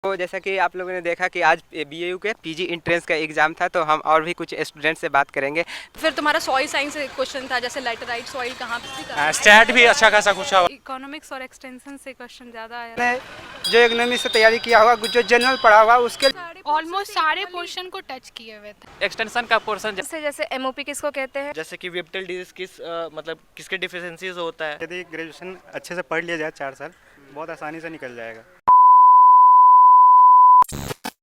तो जैसा कि आप लोगों ने देखा कि आज बीएयू के पीजी एंट्रेंस का एग्ज़ाम था, तो हम और भी कुछ स्टूडेंट से बात करेंगे। फिर तुम्हारा सॉइल साइंस क्वेश्चन था, जैसे लेटराइट सॉइल कहाँ पे। स्टैट भी अच्छा खासा पूछा हुआ। इकोनॉमिक्स और एक्सटेंशन से क्वेश्चन ज़्यादा आया। ने जो इकोनॉमिक्स से तैयारी किया हुआ, जो जनरल पढ़ा हुआ, उसके ऑलमोस्ट सारे पोर्शन को टच किए हुए थे। एक्सटेंशन का पोर्शन जैसे एमओपी किसको कहते हैं, जैसे कि वेप्टल डिजीज मतलब किसके डिफिशियंसीज होता है। यदि ग्रेजुएशन अच्छे से पढ़ लिया जाए 4 साल, बहुत आसानी से निकल जाएगा।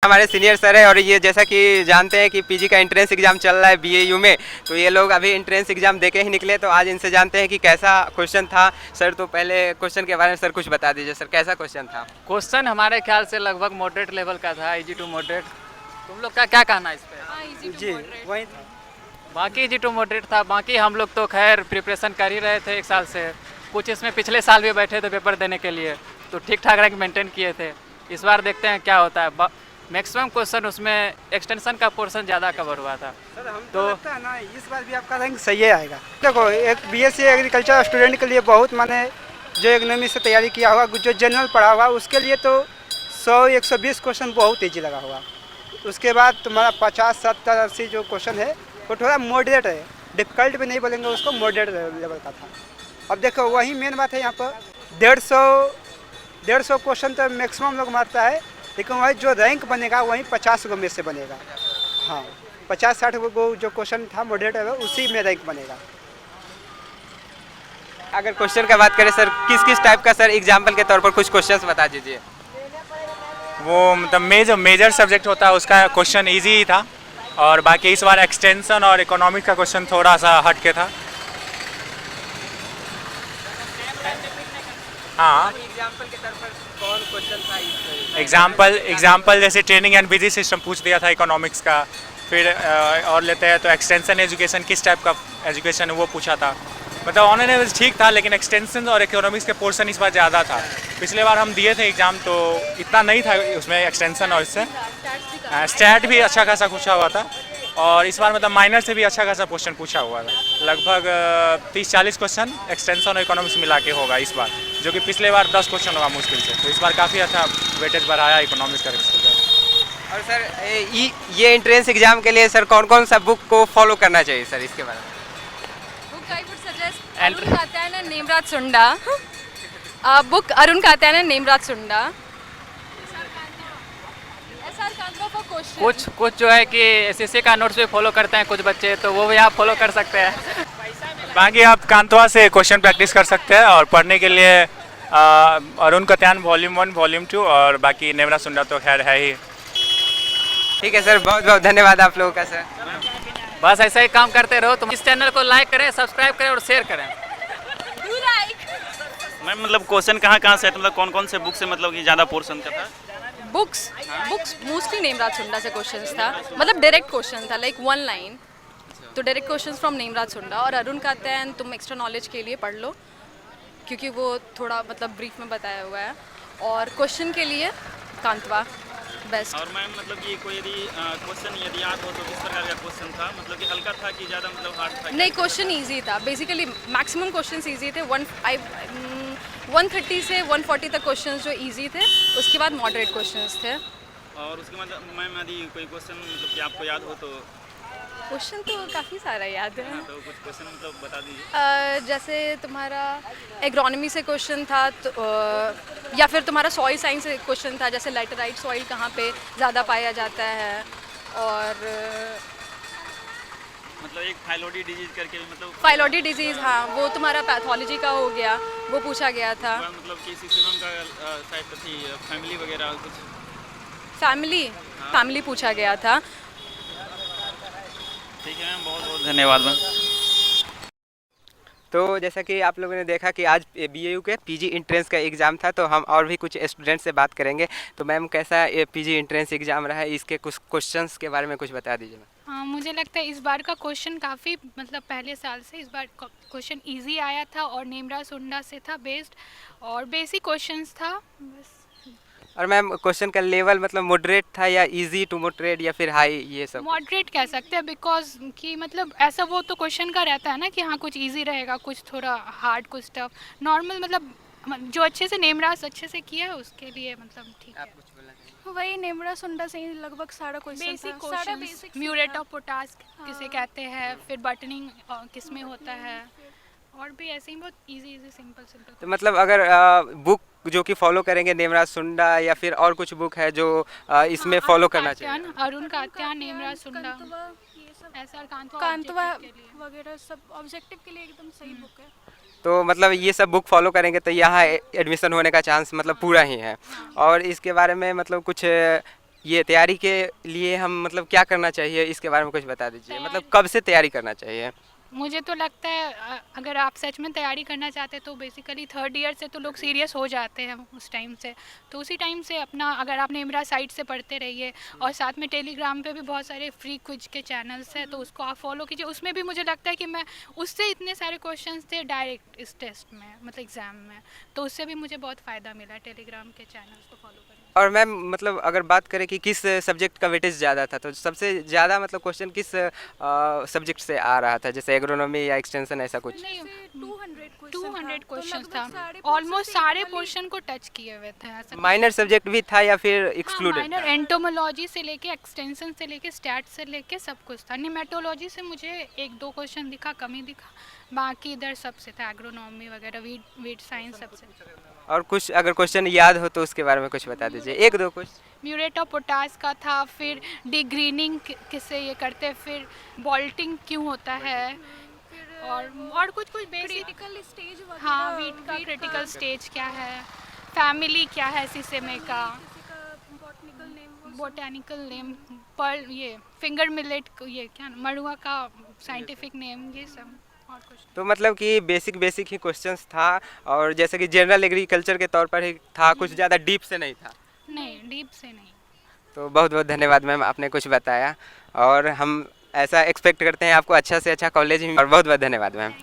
हमारे सीनियर सर है और ये जैसा कि जानते हैं कि पीजी का एंट्रेंस एग्ज़ाम चल रहा है बीएयू में, तो ये लोग अभी एंट्रेंस एग्ज़ाम देके ही निकले, तो आज इनसे जानते हैं कि कैसा क्वेश्चन था। सर, तो पहले क्वेश्चन के बारे में सर कुछ बता दीजिए। सर, कैसा क्वेश्चन था? क्वेश्चन हमारे ख्याल से लगभग मॉडरेट लेवल का था, इजी टू मॉडरेट। तुम लोग का क्या कहना है इस पे? जी वही था। बाकी इजी टू मॉडरेट था। बाकी हम लोग तो खैर प्रिपरेशन कर ही रहे थे 1 साल से। कुछ इसमें पिछले साल भी बैठे थे पेपर देने के लिए, तो ठीक ठाक रैंक मेंटेन किए थे। इस बार देखते हैं क्या होता है। मैक्सिमम क्वेश्चन उसमें एक्सटेंशन का पोर्शन ज़्यादा कवर हुआ था। सर, हम तो लगता है ना इस बार भी आपका रैंक सही आएगा। देखो, एक बीएससी एग्रीकल्चर स्टूडेंट के लिए बहुत माने जो इकोनॉमिक्स से तैयारी किया हुआ, जो जनरल पढ़ा हुआ, उसके लिए तो 100-120 क्वेश्चन बहुत ईजी लगा हुआ। उसके बाद तुम्हारा 50-70-80 जो क्वेश्चन है वो थोड़ा मॉडरेट है, डिफिकल्ट भी नहीं बोलेंगे उसको, मॉडरेट लेवल का था। अब देखो, वही मेन बात है यहाँ पर 150 क्वेश्चन तो मैक्सिमम लोग मारता है, लेकिन वही जो रैंक बनेगा वही 50 गो में से बनेगा। हाँ, 50-60 गो जो क्वेश्चन था मॉडरेट है, उसी में रैंक बनेगा। अगर क्वेश्चन का बात करें सर, किस किस टाइप का सर एग्जाम्पल के तौर पर कुछ क्वेश्चंस बता दीजिए। वो मतलब मेजर सब्जेक्ट होता है उसका क्वेश्चन इजी ही था, और बाकी इस बार एक्सटेंशन और इकोनॉमिक का क्वेश्चन थोड़ा सा हट के था। हाँ, एग्जाम्पल के तौर पर कौन क्वेश्चन था? एग्जाम्पल जैसे ट्रेनिंग एंड बिजी सिस्टम पूछ दिया था इकोनॉमिक्स का। फिर और लेते हैं तो एक्सटेंशन एजुकेशन, किस टाइप का एजुकेशन है वो पूछा था। मतलब ऑन एन एवरेज ठीक था, लेकिन एक्सटेंशन और इकोनॉमिक्स के पोर्शन इस बार ज़्यादा था। पिछले बार हम दिए थे एग्ज़ाम तो इतना नहीं था उसमें एक्सटेंशन, और इससे स्टैट भी अच्छा खासा पूछा हुआ था। और इस बार मतलब माइनर से भी अच्छा खासा क्वेश्चन पूछा हुआ था। लगभग 30-40 क्वेश्चन एक्सटेंशन और इकोनॉमिक्स मिला के होगा इस बार, जो कि पिछले बार 10 क्वेश्चन होगा मुश्किल से। तो इस बार काफ़ी अच्छा वेटेज बढ़ाया इकोनॉमिक्स का। और सर, ये एंट्रेंस एग्जाम के लिए सर कौन कौन सा बुक को फॉलो करना चाहिए सर, इसके बारे में? Book I would suggest Arun Katyayan and Nemraj Sunda. Book Arun Katyayan and Nemraj Sunda. कुछ जो है कि एसएससी का नोट्स भी फॉलो करते हैं कुछ बच्चे, तो वो भी आप फॉलो कर सकते हैं। बाकी आप कांतवा से क्वेश्चन प्रैक्टिस कर सकते हैं, और पढ़ने के लिए अरुण कात्यायन वॉल्यूम 1 वॉल्यूम 2, और बाकी नेमराज सुंडा तो खैर है ही। ठीक है सर, बहुत बहुत धन्यवाद आप लोगों का सर। बस ऐसा ही काम करते रहो। तुम इस चैनल को लाइक करें, सब्सक्राइब करें और शेयर करें। मैम, मतलब क्वेश्चन कहाँ से, मतलब कौन कौन से बुक से मतलब कि ज़्यादा पोर्शन का था? बुक्स मोस्टली नेमराज सुंडा से क्वेश्चंस था, मतलब डायरेक्ट क्वेश्चन था, लाइक 1 लाइन। तो डायरेक्ट क्वेश्चंस फ्रॉम नेमराज सुंडा। और अरुण कात्यायन तुम एक्स्ट्रा नॉलेज के लिए पढ़ लो, क्योंकि वो थोड़ा मतलब ब्रीफ में बताया हुआ है। और क्वेश्चन के लिए कांतवा बेस्ट। और मैम, मतलब कि कोई यदि क्वेश्चन यदि याद हो तो किस प्रकार का क्वेश्चन था, मतलब कि हल्का था कि ज़्यादा मतलब हार्ड था? नहीं, क्वेश्चन इजी था। बेसिकली मैक्सिमम क्वेश्चंस इजी थे। 130 से 140 तक क्वेश्चंस जो इजी थे, उसके बाद मॉडरेट क्वेश्चंस थे। और उसके बाद मैम यदि कोई क्वेश्चन मतलब कि आपको याद हो तो? क्वेश्चन तो काफ़ी सारा याद है। तो कुछ क्वेश्चन मतलब बता दीजिए। जैसे तुम्हारा एग्रोनॉमी से क्वेश्चन था, तो या फिर तुम्हारा सॉइल साइंस से क्वेश्चन था, जैसे लेटराइट सॉइल कहाँ पे ज़्यादा पाया जाता है। और मतलब एक फाइलोडी डिजीज करके, मतलब फाइलोडी डिजीज़, हाँ, वो तुम्हारा पैथोलॉजी का हो गया, वो पूछा गया था। मतलब कि सिस्टम का शायद थी फैमिली वगैरह कुछ। फैमिली पूछा गया था। ठीक है मैम, बहुत बहुत धन्यवाद मैम। तो जैसा कि आप लोगों ने देखा कि आज बीएयू के पीजी एंट्रेंस का एग्ज़ाम था, तो हम और भी कुछ स्टूडेंट से बात करेंगे। तो मैम, कैसा ये पीजी एंट्रेंस एग्ज़ाम रहा है, इसके कुछ क्वेश्चंस के बारे में कुछ बता दीजिए मैम। हाँ, मुझे लगता है इस बार का क्वेश्चन काफ़ी मतलब पहले साल से इस बार क्वेश्चन इजी आया था, और नेमराज सुंडा से था बेस्ड, और बेसिक क्वेश्चंस था बस। और मैम, क्वेश्चन का लेवल मतलब मॉडरेट था या इजी टू मॉडरेट या फिर हाई, ये सब? मॉडरेट कह सकते हैं, बिकॉज कि मतलब ऐसा वो तो क्वेश्चन का रहता है ना कि हाँ कुछ इजी रहेगा, कुछ थोड़ा हार्ड, कुछ टफ, नॉर्मल। मतलब जो अच्छे से नेमराज अच्छे से किया है उसके लिए मतलब ठीक है। आप कुछ बोलना चाहिए? वही नेमरा सुंडा से ही लगभग सारा क्वेश्चन बेसिक था, सारा question, basic muriate of potash किसे कहते हैं, फिर बटनिंग किस में होता है, और भी ऐसे ही बहुत इजी इजी सिंपल सिंपल। तो मतलब अगर बुक जो कि फॉलो करेंगे नेमराज सुंडा या फिर और कुछ बुक है जो इसमें फॉलो करना चाहिए? अरुण कात्यान, नेमराज सुंडा, ये सब एसआर कांतवा objective के लिए। वगैरह सब ऑब्जेक्टिव के लिए एकदम सही बुक है। तो मतलब ये सब बुक फॉलो करेंगे तो यहाँ एडमिशन होने का चांस मतलब पूरा ही है। और इसके बारे में मतलब कुछ ये तैयारी के लिए हम मतलब क्या करना चाहिए, इसके बारे में कुछ बता दीजिए। मतलब कब से तैयारी करना चाहिए? मुझे तो लगता है अगर आप सच में तैयारी करना चाहते हैं तो बेसिकली 3rd ईयर से तो लोग सीरियस हो जाते हैं उस टाइम से, तो उसी टाइम से अपना, अगर आप नेमरा साइट से पढ़ते रहिए और साथ में टेलीग्राम पे भी बहुत सारे फ्री क्विज के चैनल्स हैं तो उसको आप फॉलो कीजिए। उसमें भी मुझे लगता है कि मैं उससे इतने सारे क्वेश्चंस थे डायरेक्ट इस टेस्ट में, मतलब एग्ज़ाम में, तो उससे भी मुझे बहुत फ़ायदा मिला टेलीग्राम के चैनल्स को फॉलो करने। और मैम मतलब अगर बात करें कि किस सब्जेक्ट का वेटेज ज़्यादा था, तो सबसे ज़्यादा मतलब क्वेश्चन किस सब्जेक्ट से आ रहा था, जैसे एग्रोनॉमी या एक्सटेंशन ऐसा कुछ? नहीं, 200 क्वेश्चन तो था, लगभग सारे ऑलमोस्ट सारे पोर्शन को टच किए हुए थे ऐसा। माइनर सब्जेक्ट भी था या फिर एक्सक्लूडेड माइनर था? एंटोमोलॉजी से लेके एक्सटेंशन से लेके स्टैट से लेके सब कुछ था। निमेटोलॉजी से मुझे 1-2 क्वेश्चन दिखा, कम ही दिखा, बाकी इधर सब से था, एग्रोनॉमी वगैरह, वीट साइंस सब से। और कुछ अगर क्वेश्चन याद हो तो उसके बारे में कुछ बता दीजिए, 1-2 कुछ। म्यूरेट ऑफ पोटास का था, फिर डिग्रीनिंग किससे ये करते हैं, फिर बॉल्टिंग क्यों होता है, और कुछ बेसिक, क्रिटिकल स्टेज वगैरह, हाँ, वीट का क्रिटिकल स्टेज क्या है, फैमिली क्या है सीसेमे का, बॉटनिकल नेम, बोटेनिकल नेम, पर ये फिंगर मिलेट, ये क्या मड़ुआ का साइंटिफिक नेम, ये सब और कुछ। तो मतलब कि बेसिक ही क्वेश्चंस था, और जैसे कि जनरल एग्रीकल्चर के तौर पर ही था, कुछ ज़्यादा डीप से नहीं था? नहीं, डीप से नहीं। तो बहुत बहुत धन्यवाद मैम, आपने कुछ बताया, और हम ऐसा एक्सपेक्ट करते हैं आपको अच्छा से अच्छा कॉलेज में, और बहुत बहुत धन्यवाद मैम।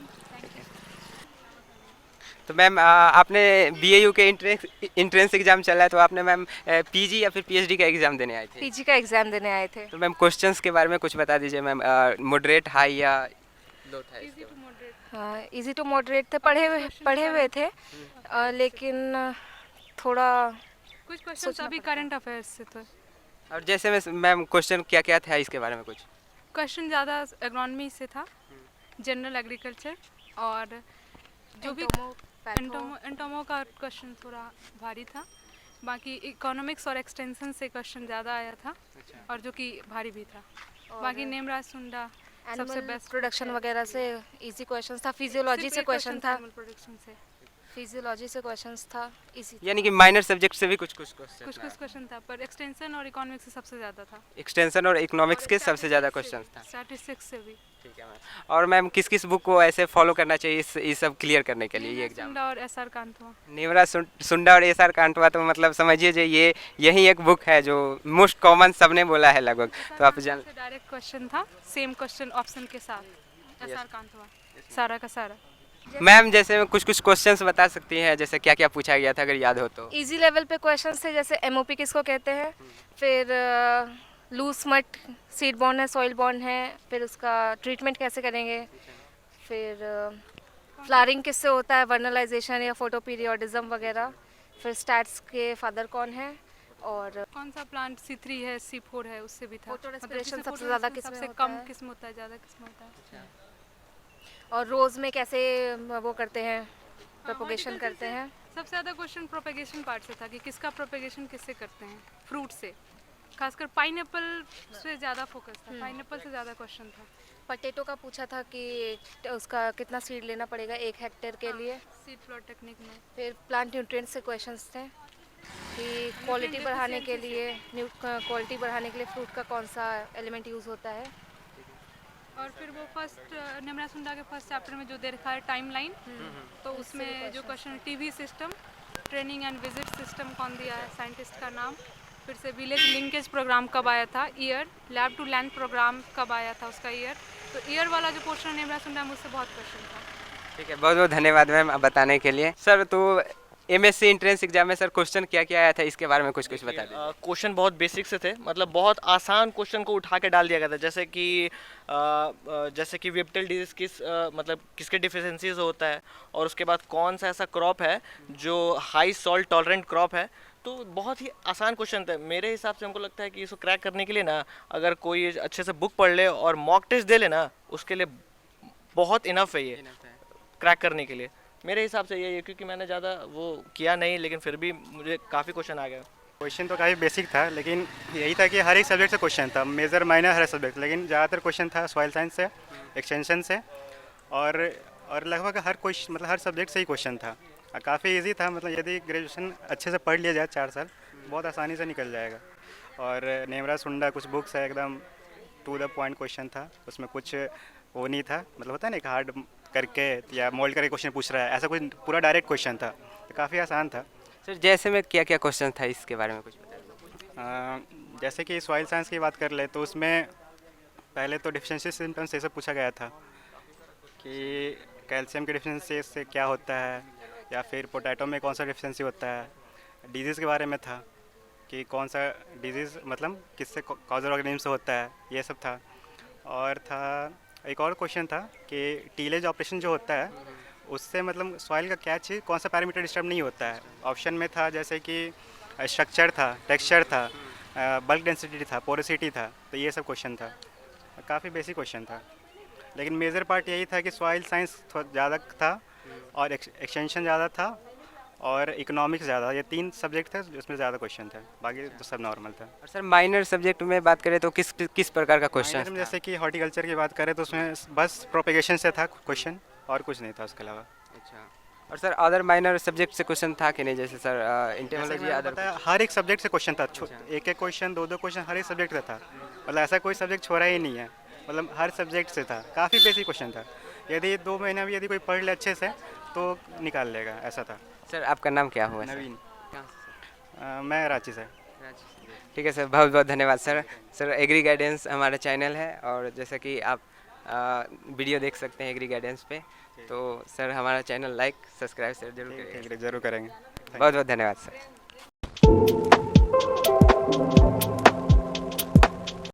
तो मैम आपने बीएयू के इंट्रेंस एग्जाम चला है, तो आपने मैम पीजी या फिर पीएचडी का एग्जाम देने आए थे? पीजी का एग्ज़ाम देने आए थे। तो मैम क्वेश्चंस के बारे में कुछ बता दीजिए मैम, मॉडरेट, हाई या लो था इसके बारे में? हाँ, इजी टू मॉडरेट थे, पढ़े हुए थे, लेकिन थोड़ा कुछ क्वेश्चन अभी करंट अफेयर्स से थे। और जैसे में मैम क्वेश्चन क्या क्या था इसके बारे में कुछ? क्वेश्चन ज़्यादा एग्रोनॉमी से था, जनरल एग्रीकल्चर, और जो भी एंटोमो का क्वेश्चन थोड़ा भारी था, बाकी इकोनॉमिक्स और एक्सटेंशन से क्वेश्चन ज़्यादा आया था, और जो कि भारी भी था। बाकी नेमराज सुंडा सबसे बेस्ट प्रोडक्शन वगैरह से इजी क्वेश्चंस था, फिजियोलॉजी से क्वेश्चन था, प्रोडक्शन से फिजियोलॉजी से क्वेश्चंस था इजी। यानी कि माइनर सब्जेक्ट से भी कुछ क्वेश्चन था, पर एक्सटेंशन और इकोनॉमिक्स से सबसे ज़्यादा था। एक्सटेंशन और इकोनॉमिक्स के सबसे ज़्यादा क्वेश्चन था। स्टैटिस्टिक्स से भी। ठीक है मैम। और मैम किस किस बुक को ऐसे फॉलो करना चाहिए ये सब क्लियर करने के लिए, ये एग्जाम? सुंडा और एसआर कांतवा। नेमराज सुंडा और एसआर कांटवा, तो मतलब समझिए जो ये यही एक बुक है जो मोस्ट कॉमन सबने बोला है लगभग, तो आप जान। डायरेक्ट क्वेश्चन था, सेम क्वेश्चन ऑप्शन के साथ, एसआर कांतवा, सारा का सारा। मैम जैसे कुछ क्वेश्चंस बता सकती हैं, जैसे क्या क्या पूछा गया था अगर याद हो तो? इजी लेवल पे क्वेश्चंस थे, जैसे एमओपी किसको कहते हैं, फिर लूज मट सीड बॉन्ड है, सॉइल बॉन्ड है, फिर उसका ट्रीटमेंट कैसे करेंगे, फिर फ्लावरिंग किससे होता है, वर्नलाइजेशन या फोटोपीरियोडिज्म वगैरह, फिर स्टैट्स के फादर कौन है, और कौन सा प्लांट C3 है, C4 है, उससे भी था। Photo मतलब respiration जैसे सबसे photo ज़्यादा respiration किसमें सबसे होता कम है? किस्म होता है, ज़्यादा किस्म होता है। और रोज़ में कैसे वो करते हैं, प्रोपोगेशन करते हैं। सबसे ज़्यादा क्वेश्चन प्रोपेगेशन पार्ट से था कि किसका प्रोपेगेशन किससे करते हैं, फ्रूट से, खासकर पाइनएप्पल से ज़्यादा फोकस था, पाइनएप्पल से ज़्यादा क्वेश्चन था। पटेटो का पूछा था कि उसका कितना सीड लेना पड़ेगा 1 हेक्टेयर के लिए। सीड प्लॉट टेक्निक में फिर प्लांट न्यूट्रिएंट्स से क्वेश्चंस थे कि क्वालिटी बढ़ाने के लिए फ्रूट का कौन सा एलिमेंट यूज़ होता है। और फिर वो फर्स्ट नेमराज सुंडा के फर्स्ट चैप्टर में जो दे रखा है टाइमलाइन, तो उसमें जो question TV system, training and visit system कौन दिया है, साइंटिस्ट का नाम, फिर से विलेज लिंकेज प्रोग्राम कब आया था, year, lab to land programme कब आया था, उसका ईयर, तो ईयर वाला जो पोर्शन नेमराज सुंडा मुझसे बहुत क्वेश्चन था। ठीक है, बहुत बहुत धन्यवाद मैम बताने के लिए। सर तो एमएससी एंट्रेंस एग्जाम में सर क्वेश्चन क्या क्या आया था, इसके बारे में कुछ बता दीजिए। क्वेश्चन बहुत बेसिक से थे, मतलब बहुत आसान क्वेश्चन को उठा के डाल दिया गया था, जैसे कि वेप्टल डिजीज मतलब किसके डिफिशियंसीज होता है, और उसके बाद कौन सा ऐसा क्रॉप है जो हाई सॉल्ट टॉलरेंट क्रॉप है, तो बहुत ही आसान क्वेश्चन था मेरे हिसाब से। हमको लगता है कि इसको क्रैक करने के लिए ना, अगर कोई अच्छे से बुक पढ़ ले और मॉक टेस्ट दे ले ना, उसके लिए बहुत इनफ है ये क्रैक करने के लिए। मेरे हिसाब से यही है, क्योंकि मैंने ज़्यादा वो किया नहीं, लेकिन फिर भी मुझे काफ़ी क्वेश्चन आ गया। क्वेश्चन तो काफ़ी बेसिक था, लेकिन यही था कि हर एक सब्जेक्ट से क्वेश्चन था, मेजर माइनर हर सब्जेक्ट, लेकिन ज़्यादातर क्वेश्चन था सॉइल साइंस से, एक्सटेंशन से, और लगभग हर क्वेश्चन मतलब हर सब्जेक्ट से ही क्वेश्चन था। काफ़ी इजी था, मतलब यदि ग्रेजुएशन अच्छे से पढ़ लिया जाए 4 साल, बहुत आसानी से निकल जाएगा। और नेमराज सुंडा कुछ बुक्स है एकदम टू द पॉइंट क्वेश्चन था, उसमें कुछ वो नहीं था, मतलब होता है ना एक हार्ड करके या मोल्ड करके क्वेश्चन पूछ रहा है, ऐसा कुछ पूरा डायरेक्ट क्वेश्चन था, तो काफ़ी आसान था। सर जैसे में क्या क्या क्वेश्चन था इसके बारे में कुछ बताइए। जैसे कि सॉइल साइंस की बात कर ले तो उसमें पहले तो डिफिशिएंसी सिम्टम्स ये सब पूछा गया था कि कैल्शियम की डिफिशिएंसी से क्या होता है, या फिर पोटैटो में कौन सा डिफिशिएंसी होता है। डिजीज़ के बारे में था कि कौन सा डिजीज़ मतलब किससे कॉजल ऑर्गेनिज्म से होता है, ये सब था। और था एक और क्वेश्चन था कि टीलेज ऑपरेशन जो होता है उससे मतलब सॉइल का क्या चीज़ कौन सा पैरामीटर डिस्टर्ब नहीं होता है। ऑप्शन में था जैसे कि स्ट्रक्चर था, टेक्सचर था, बल्क डेंसिटी था, पोरोसिटी था, तो ये सब क्वेश्चन था। काफ़ी बेसिक क्वेश्चन था, लेकिन मेजर पार्ट यही था कि सॉइल साइंस ज़्यादा था और एक्सटेंशन ज़्यादा था और इकोनॉमिक्स ज़्यादा, ये 3 सब्जेक्ट थे जिसमें ज़्यादा क्वेश्चन था, बाकी तो सब नॉर्मल था। और सर माइनर सब्जेक्ट में बात करें तो किस प्रकार का क्वेश्चन माइनर में जैसे कि हॉर्टिकल्चर की बात करें तो उसमें बस प्रोपेगेशन से था क्वेश्चन और कुछ नहीं था उसके अलावा। अच्छा। और सर अदर माइनर सब्जेक्ट से क्वेश्चन था कि नहीं, जैसे सर इंटरनोलॉजी अदर हर एक सब्जेक्ट से क्वेश्चन था, एक एक क्वेश्चन 2-2 क्वेश्चन हर एक सब्जेक्ट से था, मतलब ऐसा कोई सब्जेक्ट छोड़ा ही नहीं है, मतलब हर सब्जेक्ट से था। काफ़ी बेसिक क्वेश्चन था, यदि 2 महीना भी यदि कोई पढ़ ले अच्छे से तो निकाल लेगा, ऐसा था। सर आपका नाम क्या हुआ? नवीन। मैं रांची से। ठीक है सर, बहुत बहुत धन्यवाद सर। सर एग्री गाइडेंस हमारा चैनल है और जैसा कि आप वीडियो देख सकते हैं एग्री गाइडेंस पे, तो सर हमारा चैनल लाइक सब्सक्राइब सर जरूर करेंगे। जरूर करेंगे। बहुत बहुत धन्यवाद सर।